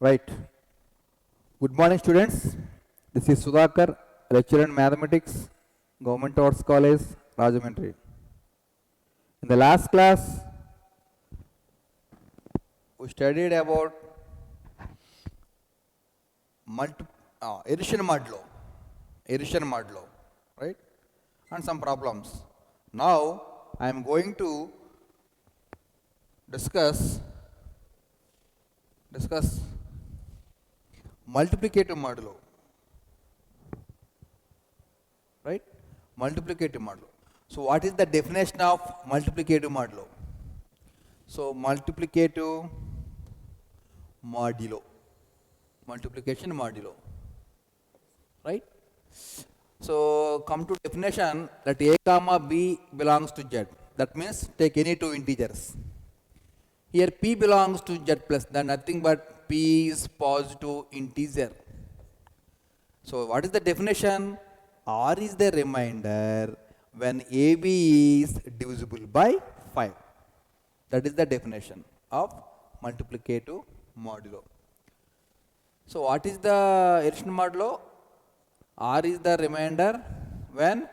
Right. Good morning, students. This is Sudhakar, lecturer in mathematics, Government Arts College, Rajahmundry. In the last class, we studied about addition modulo, right? And some problems. Now, I am going to discuss multiplicative modulo, right? Multiplicative modulo. So, what is the definition of multiplicative modulo? So, multiplicative modulo, multiplication modulo, right? So, come to definition that a comma b belongs to z. That means take any two integers. Here p belongs to z plus, then nothing but p is positive integer. So, what is the definition? R is the remainder when AB is divisible by 5. That is the definition of multiplicative modulo. So, what is the addition modulo? R is the remainder when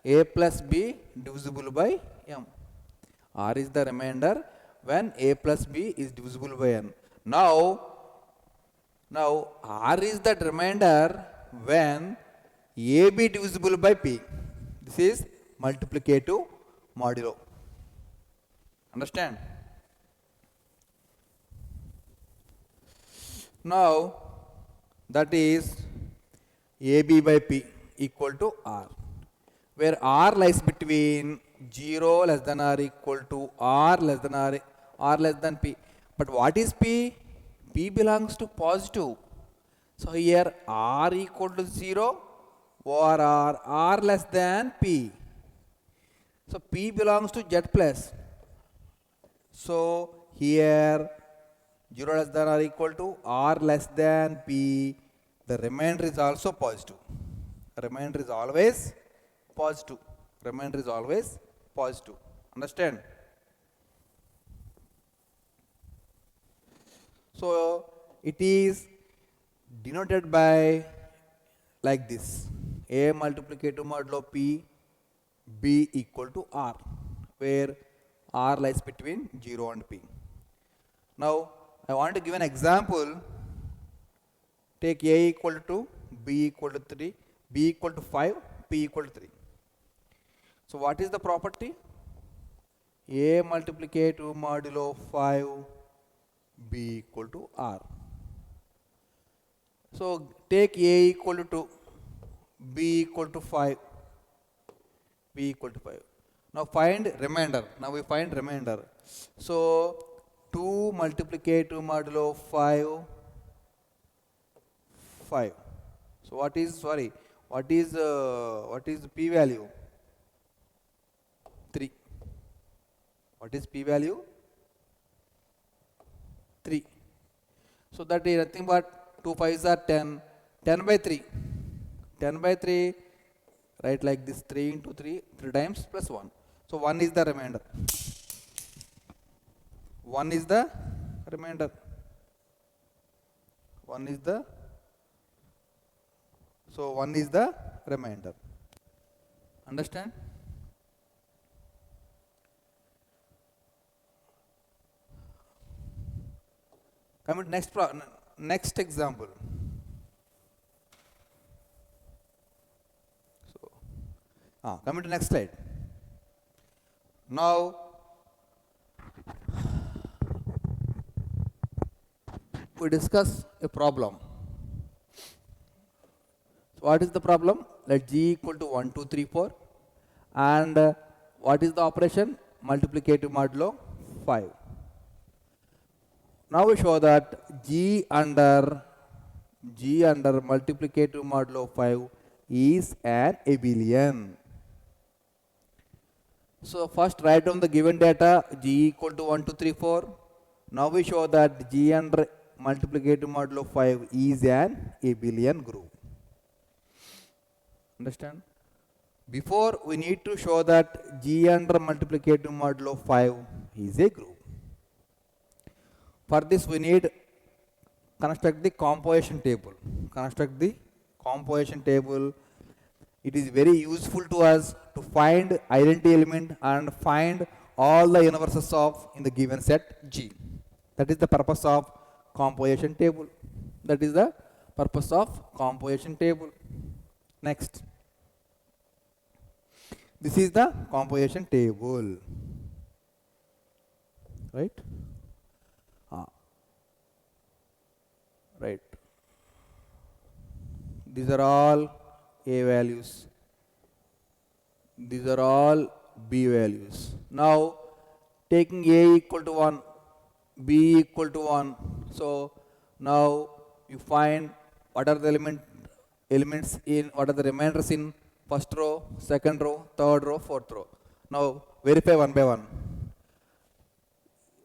A plus B divisible by M. R is the remainder when A plus B is divisible by N. Now R is the remainder when AB divisible by P. This is multiplicative modulo. Understand? Now that is AB by P equal to R, where R lies between 0 less than or equal to R less than R less than P. But what is P? P belongs to positive. So here R equal to 0 or R less than P. So P belongs to Z plus. So here 0 less than or equal to R less than P, the remainder is also positive. Remainder is always positive. Remainder is always positive. Understand? So it is denoted by like this: A multiplicative modulo P, B equal to R, where R lies between 0 and P. Now I want to give an example. Take A equal to 2, B equal to 3, B equal to 5, P equal to 3. So what is the property? A multiplicative modulo 5, B equal to R. So take A equal to 2, B equal to 5, B equal to 5. Now find remainder. Now we find remainder. So 2 multiplicative modulo 5. So what is p value? 3. What is p value? 3. So that is nothing but 2 5s are 10. 10 by 3. 10 by 3. Write like this: 3 into 3, 3 times plus 1. So 1 is the remainder. 1 is the remainder. 1 is the So 1 is the remainder. Understand? Coming to next example. So, coming to next slide. Now, we discuss a problem. So what is the problem? Let G equal to 1, 2, 3, 4. And what is the operation? Multiplicative modulo 5. Now we show that G under multiplicative modulo 5 is an abelian. So first write down the given data: G equal to 1, 2, 3, 4. Now we show that G under multiplicative modulo 5 is an abelian group. Understand? Before we need to show that G under multiplicative modulo 5 is a group. For this we need construct the composition table. Construct the composition table. It is very useful to us to find identity element and find all the universes of in the given set G. That is the purpose of composition table. That is the purpose of composition table. Next. This is the composition table. Right? Right. These are all A values. These are all B values. Now, taking A equal to 1, B equal to 1. So, now you find what are the elements in, what are the remainders in first row, second row, third row, fourth row. Now, verify one by one.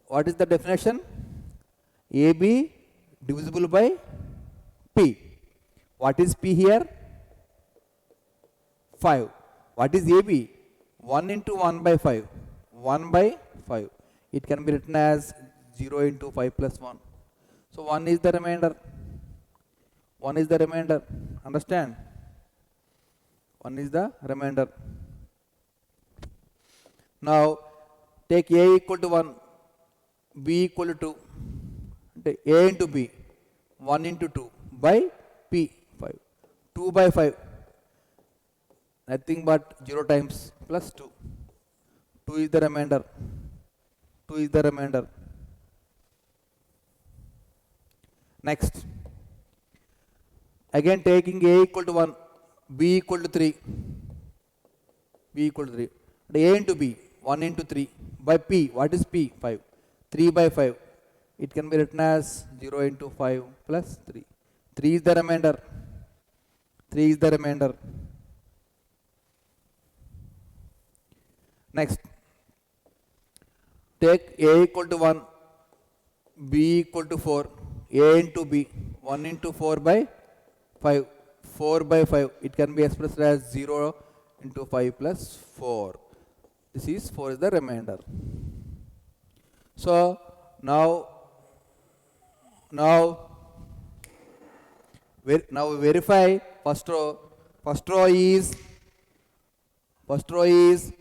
What is the definition? AB divisible by P. What is P here? 5. What is AB? 1 into 1 by 5. 1 by 5. It can be written as 0 into 5 plus 1. So 1 is the remainder. 1 is the remainder. Understand? 1 is the remainder. Now take A equal to 1, B equal to 2. A into B, 1 into 2 by P, 5. 2 by 5, nothing but 0 times plus 2. 2 is the remainder. 2 is the remainder. Next. Again taking A equal to 1, B equal to 3. B equal to 3. A into B, 1 into 3 by P. What is P? 5. 3 by 5. It can be written as 0 into 5 plus 3. 3 is the remainder. 3 is the remainder. Next. Take A equal to 1, B equal to 4. A into B, 1 into 4 by 5. 4 by 5. It can be expressed as 0 into 5 plus 4. This is 4 is the remainder. So now verify first row. First row is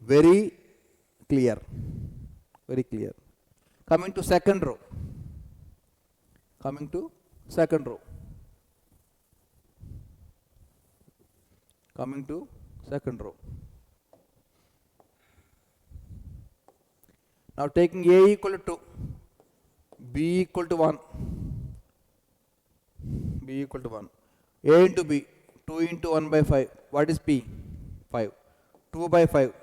very clear. Very clear. Coming to second row. Coming to second row. Coming to second row. Now taking A equal to 2, B equal to 1, B equal to 1, A into B, 2 into 1 by 5, what is P? 5, 2 by 5,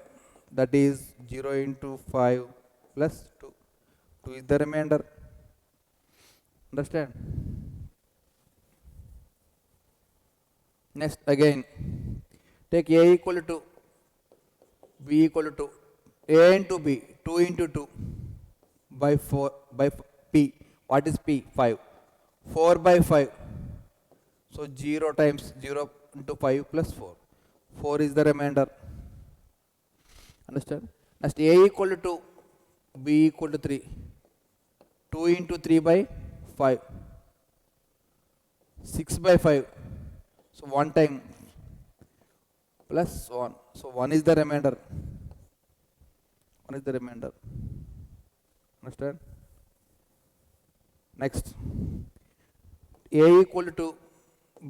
that is 0 into 5 plus 2, 2 is the remainder. Understand? Next again, take A equal to 2, B equal to 2, A into B, 2 into 2 by 4 by P. What is P? 5. 4 by 5. So 0 times 0 into 5 plus 4. 4 is the remainder. Understand? Next A equal to 2, B equal to 3. 2 into 3 by 5. 6 by 5. So 1 time plus 1. So 1 is the remainder. 1 is the remainder. Understand? Next. A equal to 2,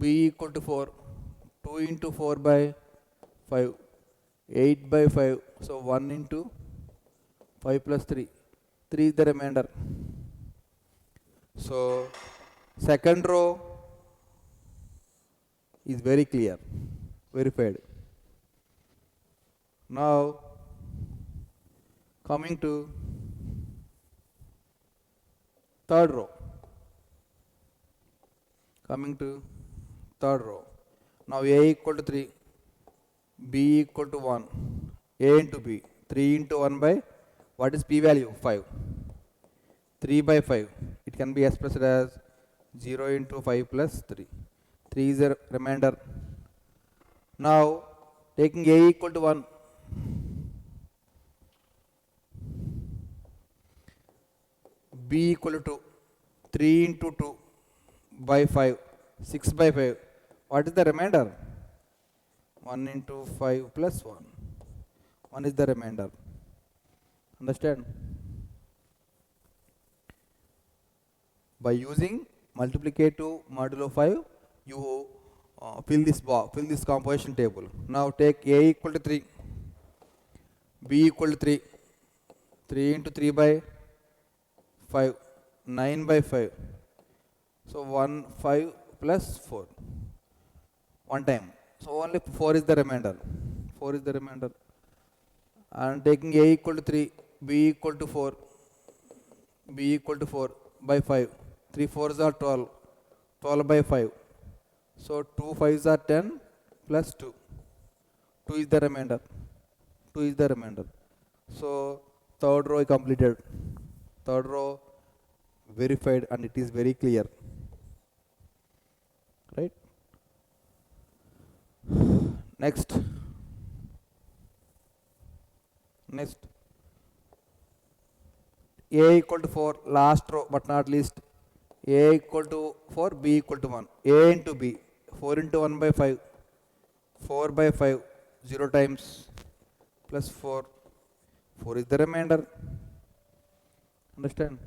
B equal to 4. 2 into 4 by 5. 8 by 5. So 1 into 5 plus 3. 3 is the remainder. So second row is very clear, verified. Now coming to third row. Coming to third row. Now A equal to 3, B equal to 1, A into B, 3 into 1 by, what is P value? 5. 3 by 5. It can be expressed as 0 into 5 plus 3. 3 is the remainder. Now taking A equal to 1, B equal to 2, 3 into 2 by 5, 6 by 5. What is the remainder? 1 into 5 plus 1. 1 is the remainder. Understand? By using multiplicative modulo 5, you fill this box, fill this composition table. Now take A equal to 3, B equal to 3, 3 into 3 by 5, 9 by 5. So 1, 5 plus 4. One time. So only 4 is the remainder. 4 is the remainder. And taking A equal to 3, B equal to 4, B equal to 4 by 5. 3 4s are 12. 12 by 5. So 2 5s are 10 plus 2. 2 is the remainder. 2 is the remainder. So third row is completed. Third row verified and it is very clear. Right? Next. Next. A equal to 4, last row but not least. A equal to 4, B equal to 1. A into B. 4 into 1 by 5. 4 by 5. 0 times plus 4. 4 is the remainder. Understand?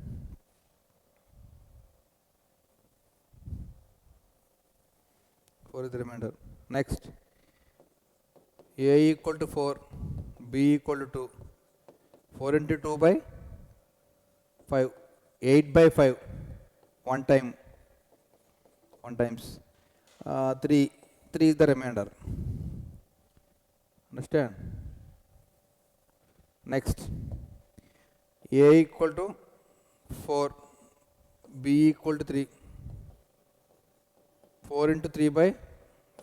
Four is the remainder. Next. A equal to 4. B equal to 2. 4 into 2 by 5. 8 by 5. One time. 1 times. 3. 3 is the remainder. Understand? Next. A equal to 4. B equal to 3. 4 into 3 by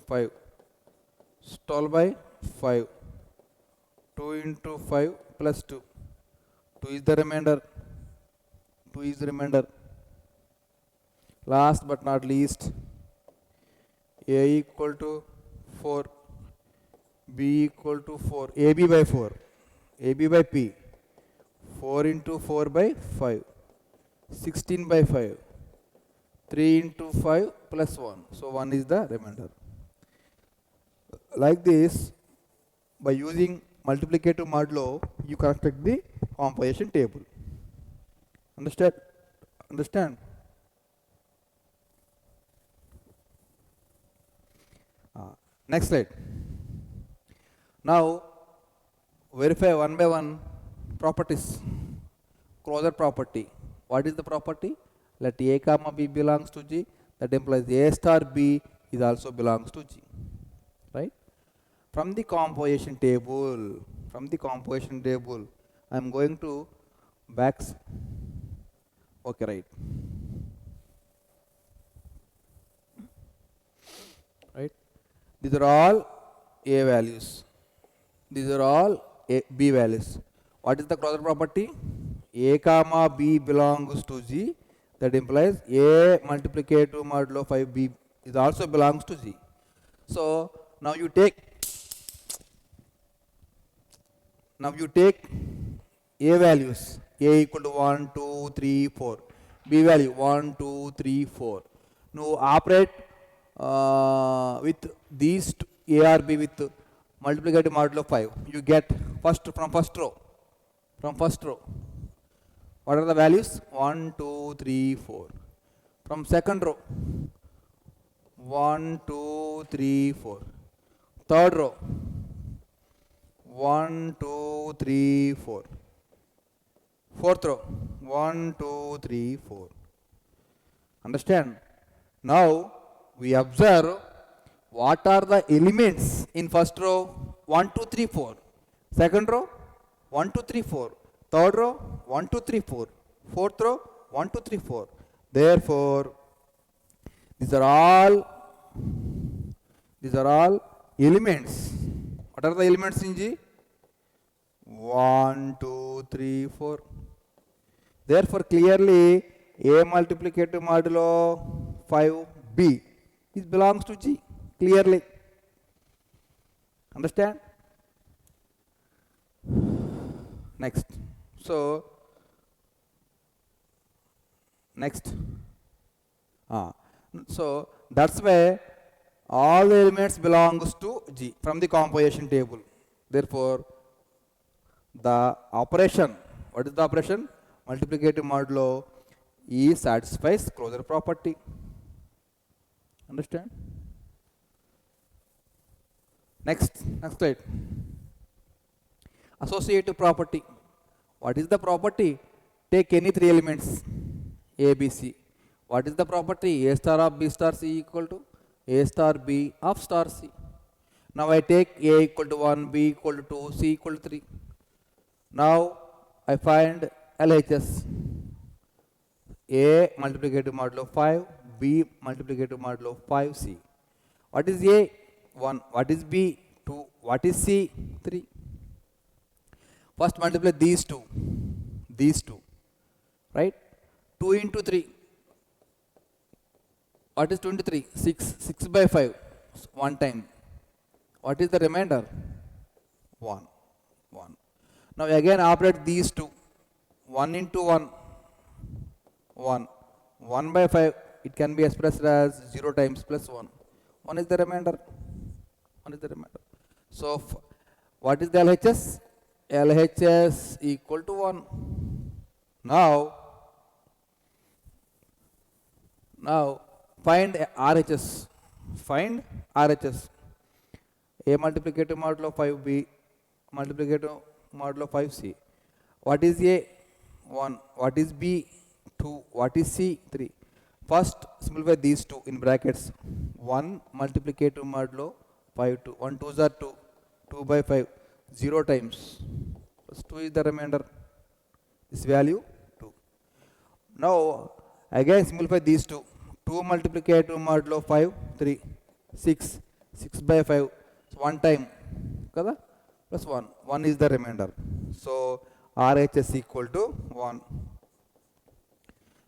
5. 12 by 5. 2 into 5 plus 2. 2 is the remainder. 2 is the remainder. Last but not least, A equal to 4. B equal to 4. AB by 4. AB by P. 4 into 4 by 5. 16 by 5. 3 into 5 plus 1. So 1 is the remainder. Like this, by using multiplicative modulo, you construct the composition table. Understand? Understand? Next slide. Now, verify one by one properties. Closure property. What is the property? Let A comma B belongs to G. That implies A star B is also belongs to G. Right? From the composition table, I am going to backs. Okay, right. Right? These are all A values. These are all B values. What is the closure property? A comma B belongs to G. That implies A multiplicative modulo 5B is also belongs to G. So now you take A values. A equal to 1, 2, 3, 4. B value 1, 2, 3, 4. Now operate with these A or B with multiplicative modulo 5. You get from first row. What are the values? 1, 2, 3, 4. From second row. 1, 2, 3, 4. Third row. 1, 2, 3, 4. Fourth row. 1, 2, 3, 4. Understand? Now we observe what are the elements in first row. 1, 2, 3, 4. Second row. 1, 2, 3, 4. Third row. 1, 2, 3, 4. Fourth row. 1, 2, 3, 4. Therefore, these are all elements. What are the elements in G? 1, 2, 3, 4. Therefore, clearly A multiplicative modulo 5B is belongs to G. Clearly. Understand? Next. So, next. So that's why all the elements belongs to G from the composition table. Therefore, the operation, what is the operation? Multiplicative modulo E satisfies closure property. Understand? Next slide. Associative property. What is the property? Take any three elements A, B, C. What is the property? A star of B star C equal to A star B of star C. Now I take A equal to 1, B equal to 2, C equal to 3. Now I find LHS. A multiplicative modulo 5, B multiplicative modulo 5C. What is A? 1. What is B? 2. What is C? 3. First multiply these two, right? 2 into 3. What is 23? 6. 6 by 5, one time. What is the remainder? 1. Now again operate these two. 1 into 1, 1. 1 by 5, it can be expressed as 0 times plus 1. 1 is the remainder. So what is the LHS? LHS equal to 1. Now find RHS. A multiplicative modulo 5B multiplicative modulo 5C. What is A? 1. What is B? 2. What is C? 3. First simplify these two in brackets. 1 multiplicative modulo 5 2. 1 2s are 2. 2 by 5. 0 times. Plus 2 is the remainder. This value 2. Now again simplify these two. 2 multiplicative modulo 5 3. 6. 6 by 5. So 1 time. Kada? Plus 1. 1 is the remainder. So RHS equal to 1.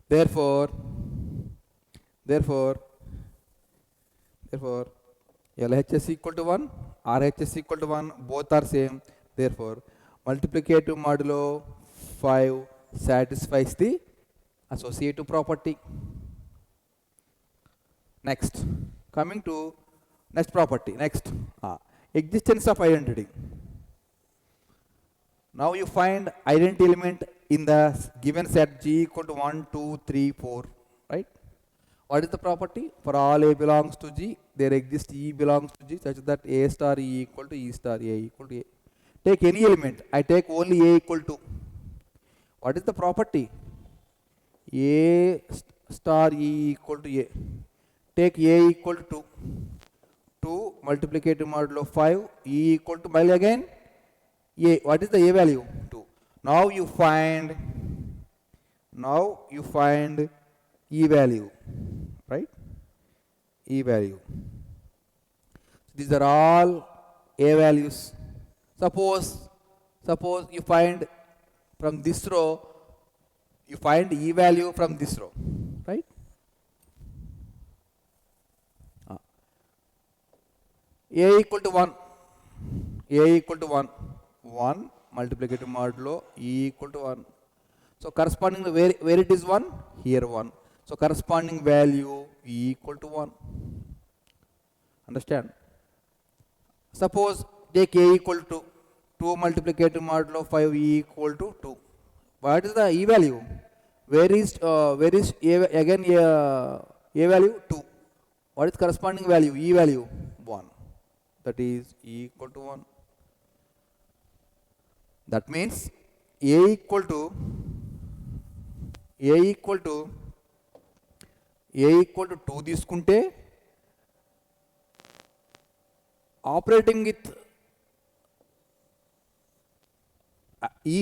Therefore LHS equal to 1, RHS equal to 1, both are same. Therefore, multiplicative modulo 5 satisfies the associative property. Next, coming to next property. Existence of identity. Now you find identity element in the given set G equal to 1, 2, 3, 4, right? What is the property? For all A belongs to G, there exists E belongs to G such that A star E equal to E star A equal to A. Take any element. I take only A equal to. What is the property? A star E equal to A. Take A equal to 2. 2 multiplicative modulo 5, E equal to, while again, A. What is the A value? 2. Now you find E value, right? E value. These are all A values. Suppose you find from this row, you find E value from this row, right? A equal to 1. A equal to 1. 1 multiplicative modulo E equal to 1. So corresponding to where it is 1? Here 1. So corresponding value E equal to 1. Understand? Suppose take A equal to 2 multiplicative modulo 5 E equal to 2. What is the E value? Where is A, again A value? 2. What is corresponding value? E value? 1. That is E equal to 1. That means A equal to 2 తీసుకుంటే operating with E.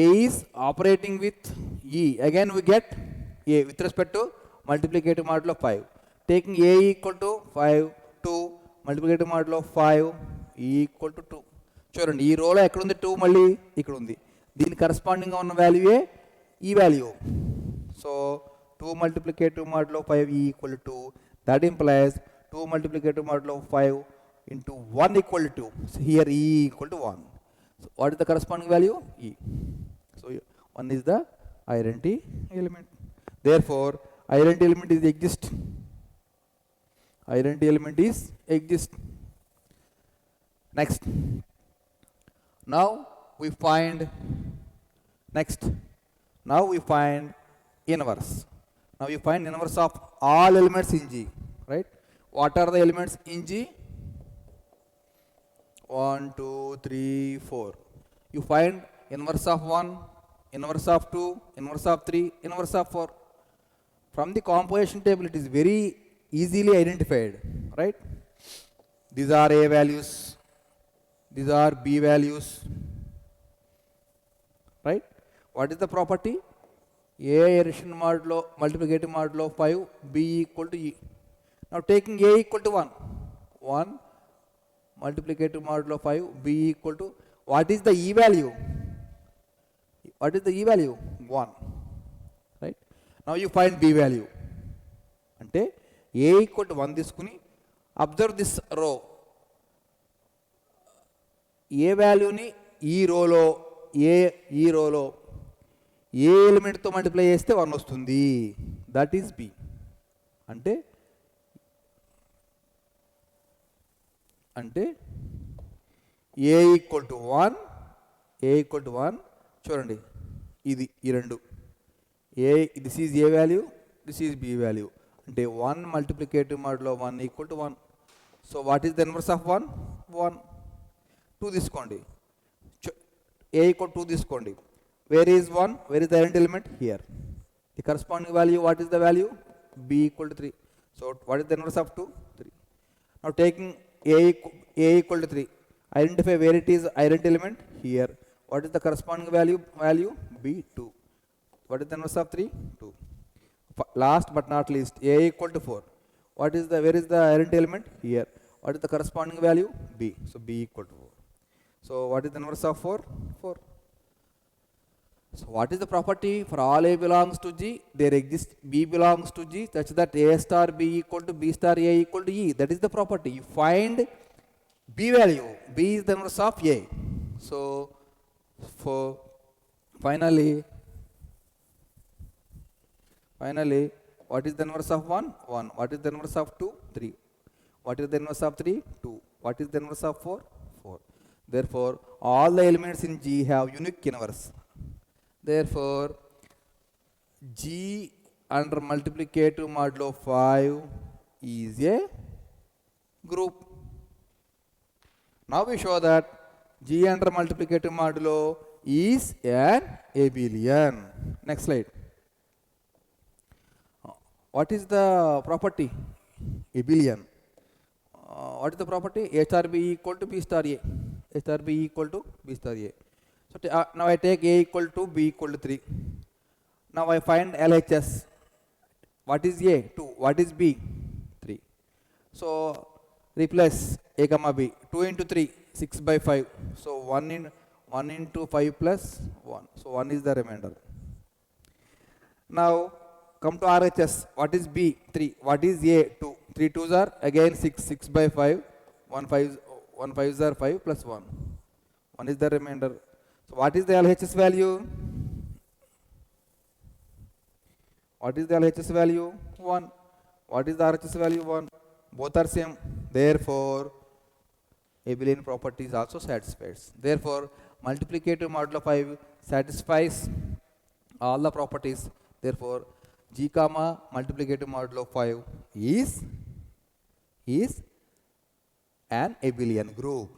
A is operating with E. Again we get A with respect to multiplicative modulo 5. Taking A equal to 5, 2 multiplicative modulo 5 E equal to 2. చూడండి ఈ రోలో ఎక్కడ ఉంది 2 మళ్ళీ ఇక్కడ ఉంది. దీని కరస్పాండింగ్గా ఉన్న వాల్యూయే ఈ value. So 2 multiplicative modulo 5 E equal to 2. That implies 2 multiplicative modulo 5 into 1 equal to 2. So here E equal to 1. So what is the corresponding value? E. So 1 is the identity element. Therefore, identity element is exist Identity element is exist. Next. Now we find next. Now we find inverse. Now you find inverse of all elements in G, right? What are the elements in G? 1, 2, 3, 4. You find inverse of 1, inverse of 2, inverse of 3, inverse of 4. From the composition table, it is very easily identified, right? These are A values, these are B values, right? What is the property? A addition modulo, multiplicative modulo 5, B equal to E. Now taking A equal to 1, 1 multiplicative modulo 5, B equal to, what is the E value? What is the E value? 1, right? Now you find B value. అంటే A equal to 1 తీసుకుని observe this రో. ఏ వాల్యూని ఈ రోలో ఏ ఎలిమెంట్తో multiply చేస్తే 1 వస్తుంది, that is B. అంటే ఏ equal to 1 చూడండి, ఇది ఈ రెండు this is A value, this is B value. అంటే 1 మల్టిప్లికేటివ్ మోడ్లో 1 equal to 1. So what is the inverse of 1? 1. 2 తీసుకోండి, ఏ ఈక్వల్ 2 తీసుకోండి. Where is 1? Where is the identity element? Here. The corresponding value, what is the value? B equal to 3. So what is the inverse of 2? 3. Now taking a equal to 3, identify where it is identity element, here. What is the corresponding value? B, 2. What is the inverse of 3? 2. Last but not least, a equal to 4. Where is the identity element? Here. What is the corresponding value? B. So B equal to 4. So what is the inverse of 4? 4. So what is the property? For all A belongs to G, there exists B belongs to G such that A star B equal to B star A equal to E. That is the property. You find B value. B is the inverse of A. So for finally, what is the inverse of 1? 1. What is the inverse of 2? 3. What is the inverse of 3? 2. What is the inverse of 4? 4. Therefore, all the elements in G have unique inverse. Therefore, G under multiplicative modulo 5 is a group. Now we show that G under multiplicative modulo is an abelian. Next slide. What is the property? Abelian. What is the property? A star B equal to B star A. A star B equal to B star A. So now I take A equal to B equal to 3. Now I find LHS. What is A? 2. What is B? 3. So replace A comma B. 2 into 3, 6 by 5. So 1 into 5 plus 1. So 1 is the remainder. Now come to RHS. What is B? 3. What is A? 2. 3 2s are again 6. 6 by 5. 1 5s are 5 plus 1. 1 is the remainder. So what is the LHS value? What is the LHS value? 1. What is the RHS value? 1. Both are same. Therefore, abelian property is also satisfied. Therefore, multiplicative modulo 5 satisfies all the properties. Therefore, G comma multiplicative modulo 5 is an abelian group.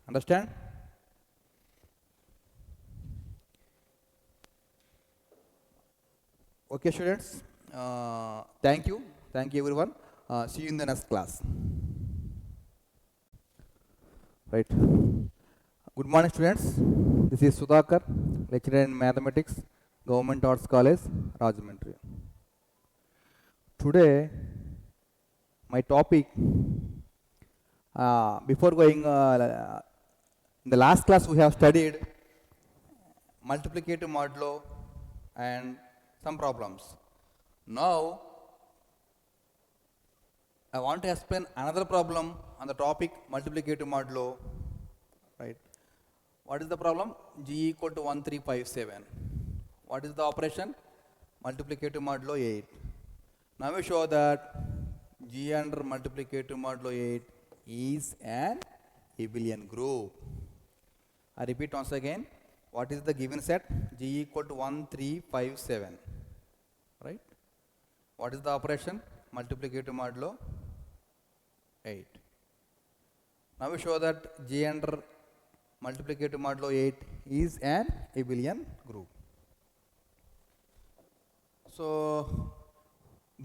Understand? Okay, students. Thank you everyone. See you in the next class. Right. Good morning, students. This is Sudhakar, lecturer in mathematics, Government Arts College, Rajahmundry. Today, my topic, before going, in the last class we have studied multiplicative modulo and some problems. Now, I want to explain another problem on the topic multiplicative modulo, right? What is the problem? G equal to 1357. What is the operation? Multiplicative modulo 8. Now we show that G under multiplicative modulo 8 is an abelian group. I repeat once again, what is the given set? G equal to 1, 3, 5, 7. Right? What is the operation? Multiplicative modulo 8. Now we show that G under multiplicative modulo 8 is an abelian group. So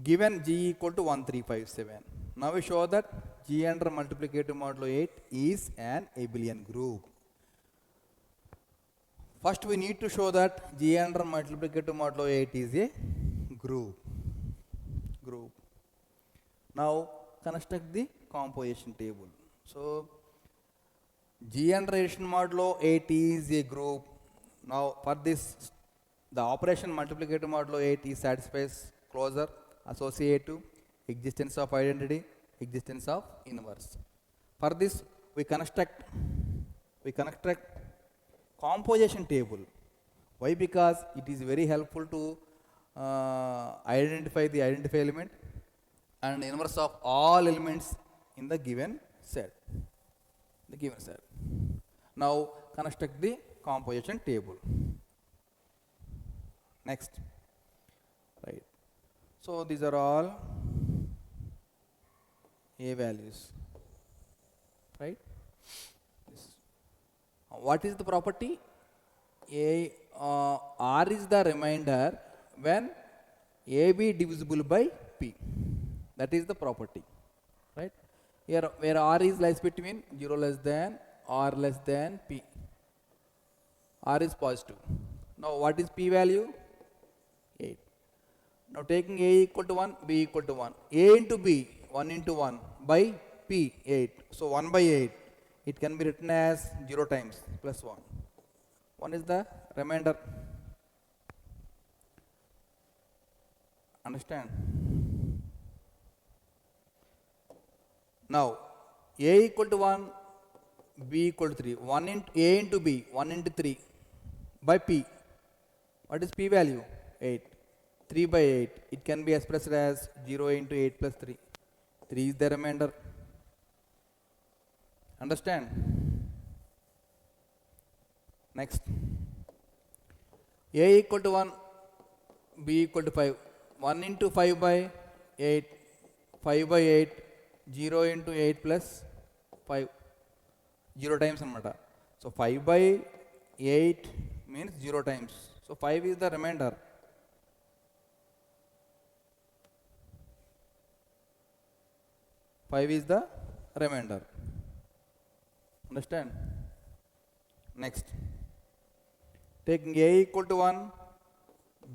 given G equal to 1, 3, 5, 7. Now we show that G under multiplicative modulo 8 is an abelian group. First we need to show that G under multiplicative modulo 8 is a group. Now construct the composition table. So G under addition modulo 8 is a group. Now for this, the operation multiplicative modulo 8 is satisfies closure, associative, existence of identity, existence of inverse. For this we construct composition table. Why? Because it is very helpful to identify the identify element and inverse of all elements in the given set. Now construct the composition table. Next. Right. So these are all A values. Right? What is the property? R is the remainder when AB divisible by P. That is the property. Right? Here where R is lies between 0 less than or less than P. R is positive. Now what is P value? 8. Now taking A equal to 1, B equal to 1. A into B, 1 into 1 by P, 8. So 1 by 8. It can be written as 0 times plus 1. 1 is the remainder. Understand? Now A equal to 1, B equal to 3. 1 into A into B, 1 into 3 by P. What is P value? 8. 3 by 8. It can be expressed as 0 into 8 plus 3. 3 is the remainder. Understand? Next. A equal to 1, B equal to 5. 1 into 5 by 8. 5 by 8. 0 into 8 plus 5. 0 times anamata. So 5 by 8 means 0 times. So 5 is the remainder. Five is the remainder. Understand? Next. Taking A equal to 1,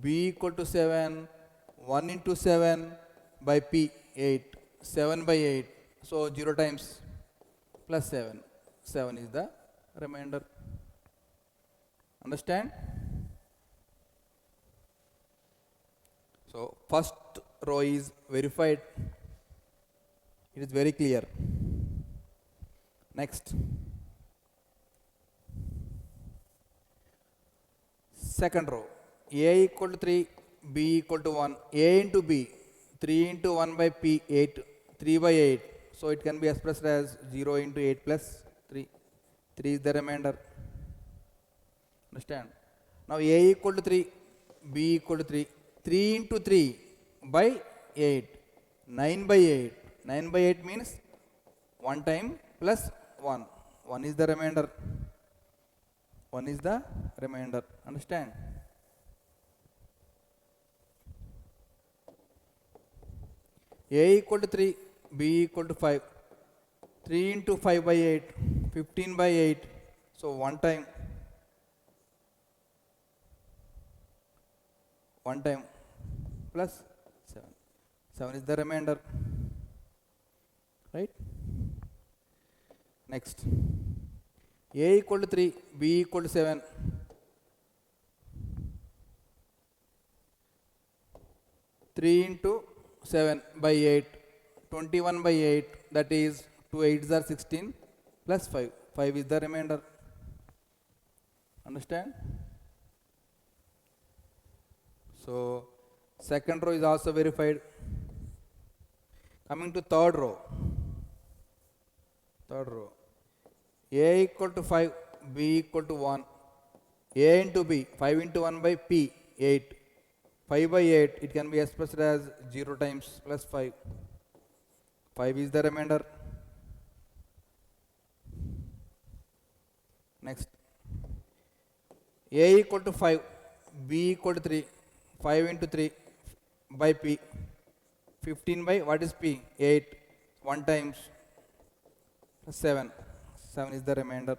B equal to 7, 1 into 7 by P, 8. 7 by 8. So 0 times plus 7. 7 is the remainder. Understand? So first row is verified. It is very clear. Next. Second row. A equal to 3, B equal to 1. A into B. 3 into 1 by P, 8. 3 by 8. So it can be expressed as 0 into 8 plus 3. 3 is the remainder. Understand? Now A equal to 3, B equal to 3. 3 into 3 by 8. 9 by 8. 9 by 8 means 1 time plus 1. 1 is the remainder. 1 is the remainder. Understand? A equal to 3, B equal to 5. 3 into 5 by 8. 15 by 8. So 1 time. 1 time plus 7. 7 is the remainder. Right? Next. A equal to 3, B equal to 7. 3 into 7 by 8. 21 by 8. That is 2 8s are 16 plus 5. 5 is the remainder. Understand? So second row is also verified. Coming to third row. A equal to 5, B equal to 1. A into B, 5 into 1 by P, 8. 5 by 8, it can be expressed as 0 times plus 5. 5 is the remainder. Next. A equal to 5, B equal to 3. 5 into 3 by P. 15 by, what is P? 8. 1 times 7. 7 is the remainder.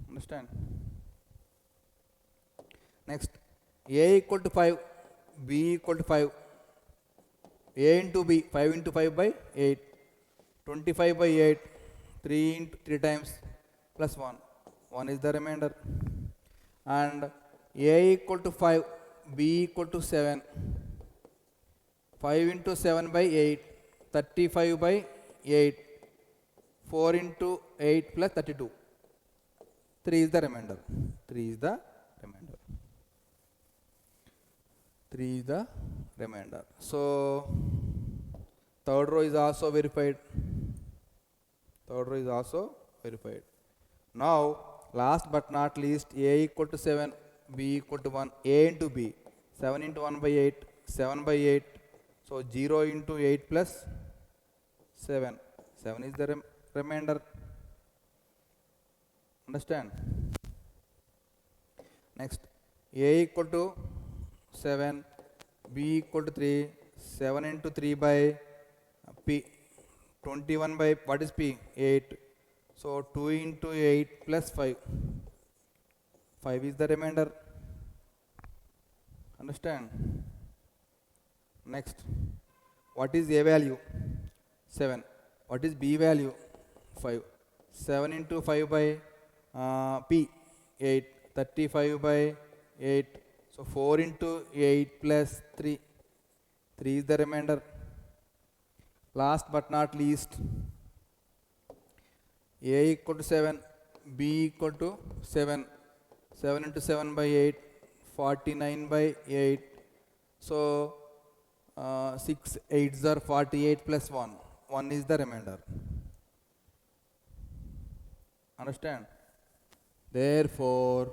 Understand? Next, A equal to 5, B equal to 5. A into B, 5 into 5 by 8. 25 by 8, 3 into 3 times plus 1. 1 is the remainder. And A equal to 5, B equal to 7. 5 into 7 by 8, 35 by 8. 4 into 8 plus 32. 3 is the remainder. 3 is the remainder. 3 is the remainder. So, third row is also verified. Third row is also verified. Now, last but not least, A equal to 7, B equal to 1, A into B. 7 into 1 by 8, 7 by 8. So, 0 into 8 plus 7. 7 is the remainder. Understand? Next, A equal to 7, B equal to 3, 7 into 3 by P, 21 by, what is P? 8. So, 2 into 8 plus 5. 5 is the remainder. Understand? Next, what is A value? 7. What is B value? 5. 7 into 5 by P, 8. 35 by 8. So 4 into 8 plus 3. 3 is the remainder. Last but not least, A equal to 7, B equal to 7. 7 into 7 by 8, 49 by 8. So 6 8s are 48 plus 1. 1 is the remainder. Understand? Therefore,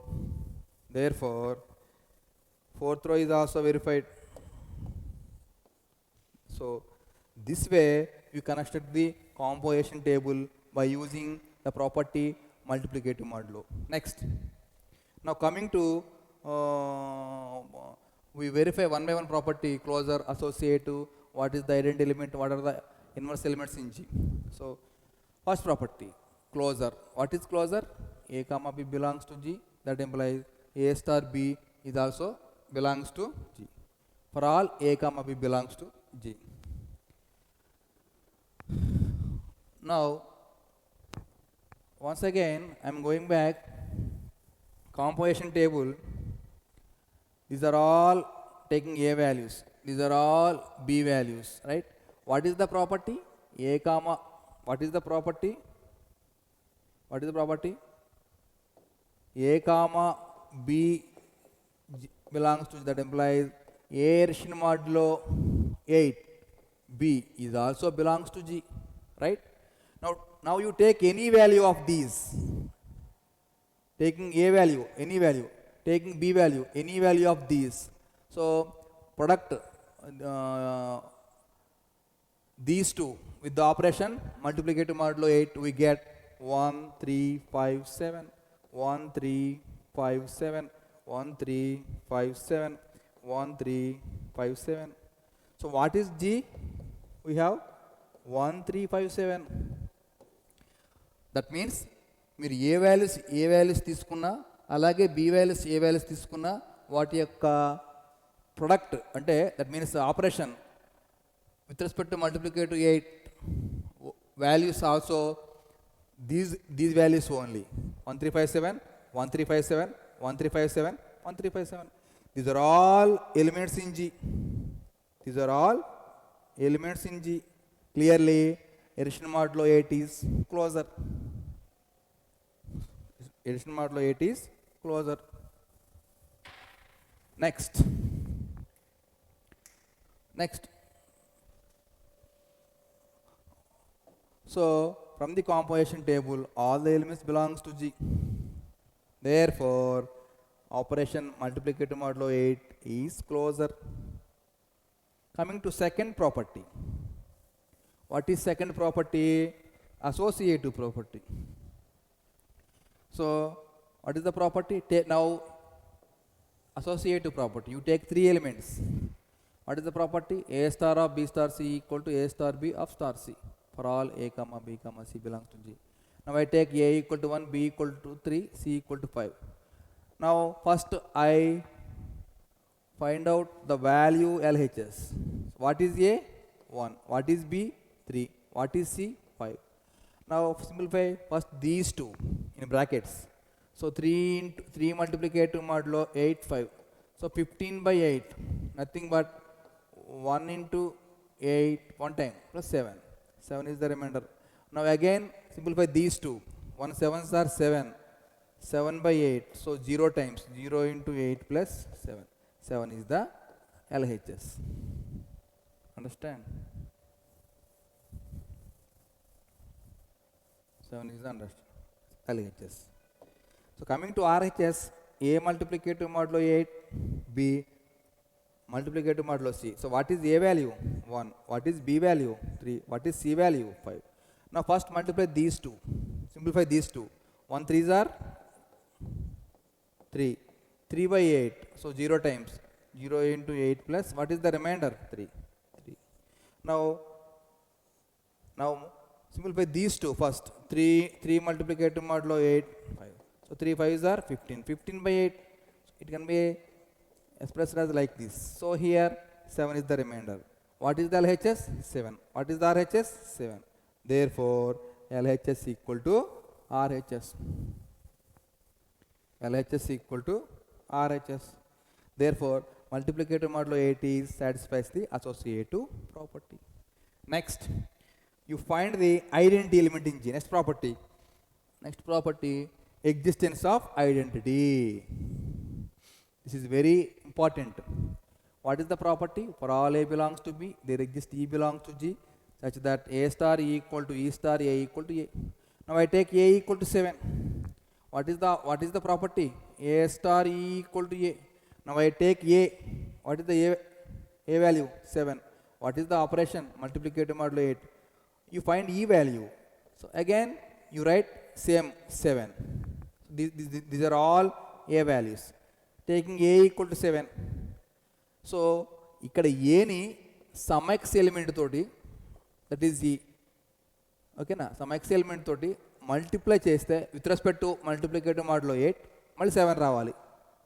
fourth row is also verified. So, this way you construct the composition table by using the property multiplicative modulo. Next. Now coming to, we verify one by one property, closure, associative, what is the identity element, what are the inverse elements in G. So, first property, closure. What is closure? A comma B belongs to G. That implies A star B is also belongs to G. For all A comma B belongs to G. Now, once again, I am going back. Composition table. These are all taking A values. These are all B values, right? What is the property? A comma. What is the property? What is the property? A comma B belongs to, that implies A addition modulo 8 B is also belongs to G, right? Now you take any value of these. Taking A value, any value. Taking B value, any value of these. So product these two with the operation multiplicative modulo 8, we get 1 3 5 7 1 3 5 7 1 3 5 7 1 3 5 7. So what is G? We have 1 3 5 7. That means మీరు ఏ values తీసుకున్నా అలాగే B values ఏ values తీసుకున్నా వాటి యొక్క product అంటే that means operation with respect to multiplicative 8 values also these values only 1357 1357 1357 1357. These are all elements in G. These are all elements in G. Clearly addition modulo 8 is closure. Addition modulo 8 is closure. Next. So from the composition table, all the elements belongs to G. Therefore, operation multiplicative modulo 8 is closer. Coming to second property. What is second property? Associative property. So what is the property? Now associative property. You take three elements. What is the property? A star of B star C equal to A star B of star C for all A comma B comma C belongs to G. Now I take A equal to 1, B equal to 3, C equal to 5. Now first I find out the value LHS. What is A? 1. What is B? 3. What is C? 5. Now simplify first these two in brackets. So 3 into 3 multiplicative modulo 8, 5. So 15 by 8, nothing but 1 into 8, 1 time plus 7. 7 is the remainder. Now again simplify these two. 1 7s are 7. 7 by 8. So 0 times 0 into 8 plus 7. 7 is the LHS. Understand? 7 is the LHS. So coming to RHS, A multiplicative modulo 8, B multiplicative modulo C. So what is A value? 1. What is B value? 3. What is C value? 5. Now first multiply these two. Simplify these two. 1 3s are 3. 3 by 8. So 0 times 0 into 8 plus what is the remainder? 3. 3. Now simplify these two first. 3 multiplicative modulo 8, 5. So 3 5s are 15. 15 by 8. It can be expressed as like this. So here 7 is the remainder. What is the LHS? 7. What is the RHS? 7. Therefore LHS equal to RHS. LHS equal to RHS. Therefore multiplicative modulo 8 is satisfies the associative property. Next, you find the identity element in G. Next property, existence of identity. This is very important. What is the property? For all A belongs to B, there exists E belongs to G, such that A star E equal to E star A equal to A. Now I take A equal to 7. What is the property? A star E equal to A. Now I take A. What is the A value? 7. What is the operation? Multiplicative modulo 8. You find E value. So again you write same 7. These are all A values. Taking A equal to 7. So ఇక్కడ ఏని some X element తోటి that is ఈ ఓకేనా some X element తోటి multiply చేస్తే with respect to multiplicative మోడ్లో 8 మళ్ళీ 7 రావాలి.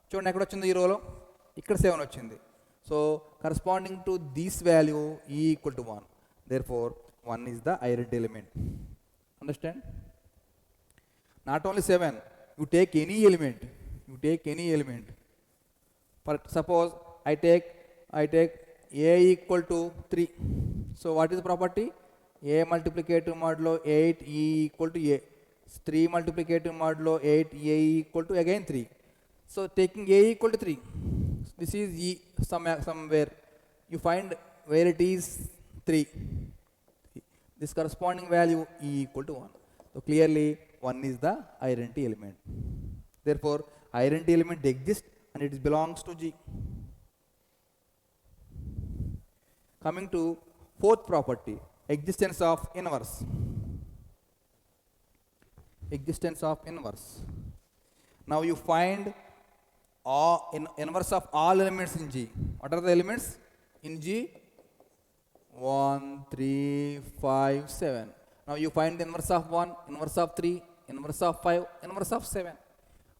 చూడండి ఎక్కడ వచ్చింది ఈ రోలో, ఇక్కడ 7 వచ్చింది. So corresponding to this value e equal to 1. Therefore 1 is the identity element. Understand? Not only 7, you take any element. For suppose I take A equal to 3. So what is the property? A multiplicative modulo 8 E equal to A. 3 multiplicative modulo 8 A equal to again 3. So taking A equal to 3. This is E somewhere. You find where it is 3. This corresponding value E equal to 1. So clearly 1 is the identity element. Therefore identity element exists and it belongs to G. Coming to fourth property, existence of inverse. Now you find inverse of all elements in G. What are the elements in G? 1 3 5 7. Now you find the inverse of 1, inverse of 3, inverse of 5, inverse of 7.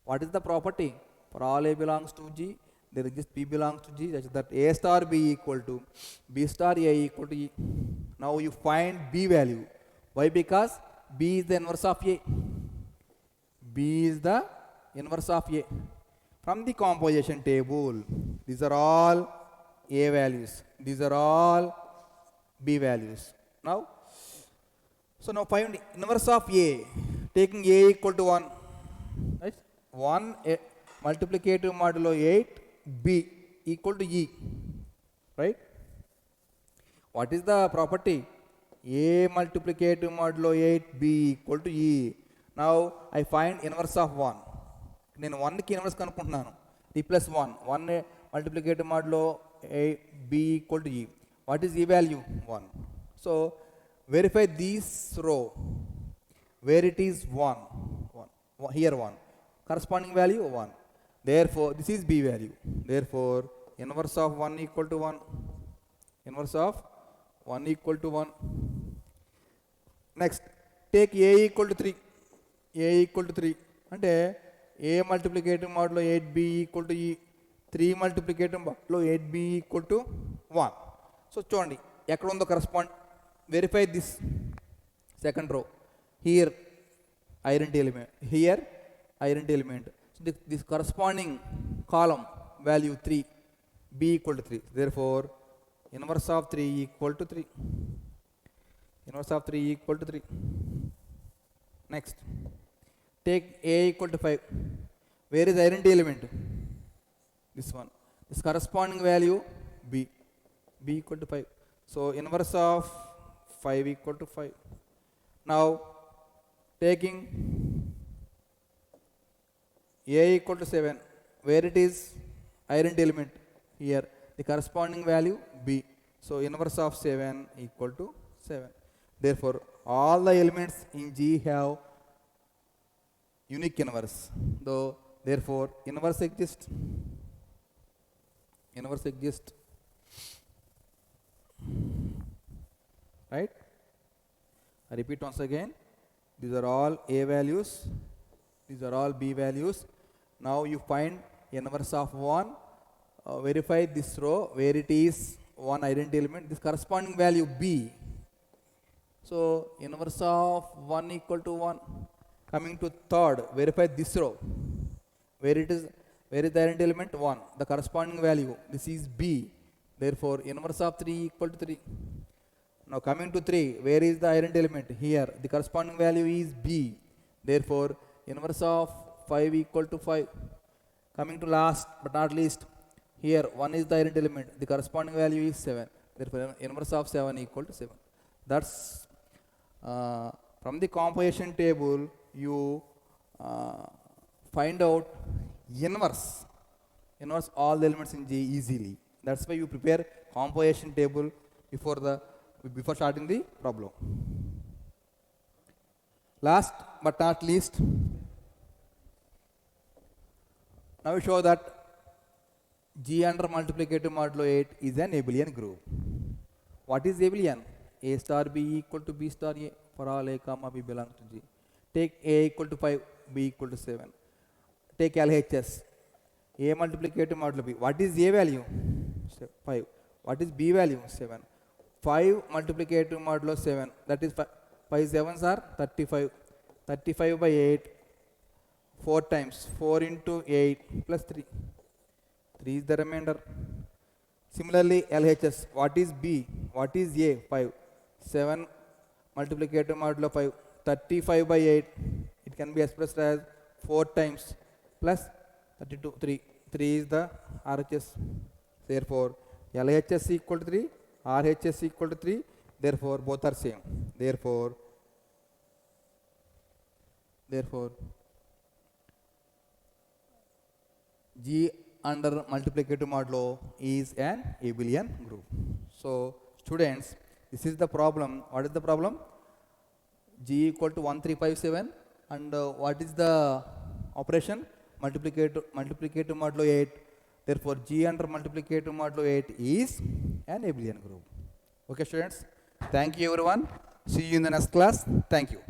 What is the property? For all A belongs to G, there exists B belongs to G, such that A star B equal to B star A equal to E. Now you find B value. Why? Because B is the inverse of A. B is the inverse of A. From the composition table, these are all A values. These are all B values. Now find inverse of A. Taking A equal to 1. Right? 1 multiplicative modulo 8 B equal to E. Right? What is the property? A multiplicative modulo 8 B equal to E. Now I find inverse of 1. నేను 1కి inverse కనుక్కుంటున్నాను. E plus 1. 1 multiplicative modulo A B equal to E. What is E value? 1. So verify this row where it is 1. Here 1. Corresponding value 1. Therefore this is B value. Therefore inverse of 1 equal to 1. Inverse of 1 equal to 1. Next, take A equal to 3. A equal to 3. అంటే A multiplicative modulo 8B equal to E. 3 multiplicative modulo 8B equal to 1. So చూడండి ఎక్కడ ఉందో correspond verify this second row. Here identity element, here identity element. This corresponding column value 3, B equal to 3. Therefore inverse of 3 equal to 3. Inverse of 3 equal to 3. Next, take A equal to 5. Where is identity element? This one. This corresponding value B. B equal to 5. So inverse of 5 equal to 5. Now taking A equal to 7. Where it is identity element? Here. The corresponding value B. So inverse of 7 equal to 7. Therefore all the elements in G have unique inverse. Though therefore inverse exists. Inverse exists. Right? I repeat once again. These are all A values. These are all B values. Now you find inverse of 1. Verify this row where it is one identity element. This corresponding value B. So inverse of 1 equal to 1. Coming to third, verify this row. Where it is, where is the identity element? 1. The corresponding value. This is B. Therefore inverse of 3 equal to 3. Now coming to 3, where is the identity element? Here. The corresponding value is B. Therefore inverse of 5 equal to 5. Coming to last but not least, here 1 is the identity element. The corresponding value is 7. Therefore inverse of 7 equal to 7. That's from the composition table you find out inverse all the elements in G easily. That's why you prepare composition table before starting the problem. Last but not least, now we show that G under multiplicative modulo 8 is an abelian group. What is abelian? A star B equal to B star A for all A comma B belongs to G. Take A equal to 5, B equal to 7. Take LHS. A multiplicative modulo B. What is A value? 5. What is B value? 7. 5 multiplicative modulo 7. That is 5 sevens are 35. 35 by 8. 4 times. 4 into 8 plus 3. 3 is the remainder. Similarly, LHS. What is B? What is A? 5. 7 multiplicative modulo 5. 35 by 8. It can be expressed as 4 times plus 32. 3. 3 is the RHS. Therefore, LHS equal to 3. RHS equal to 3. Therefore, both are same. Therefore, G under multiplicative modulo is an abelian group. So students, this is the problem. What is the problem? G equal to 1357 and what is the operation? Multiplicative modulo 8. Therefore G under multiplicative modulo 8 is an abelian group. Okay students, thank you everyone. See you in the next class. Thank you.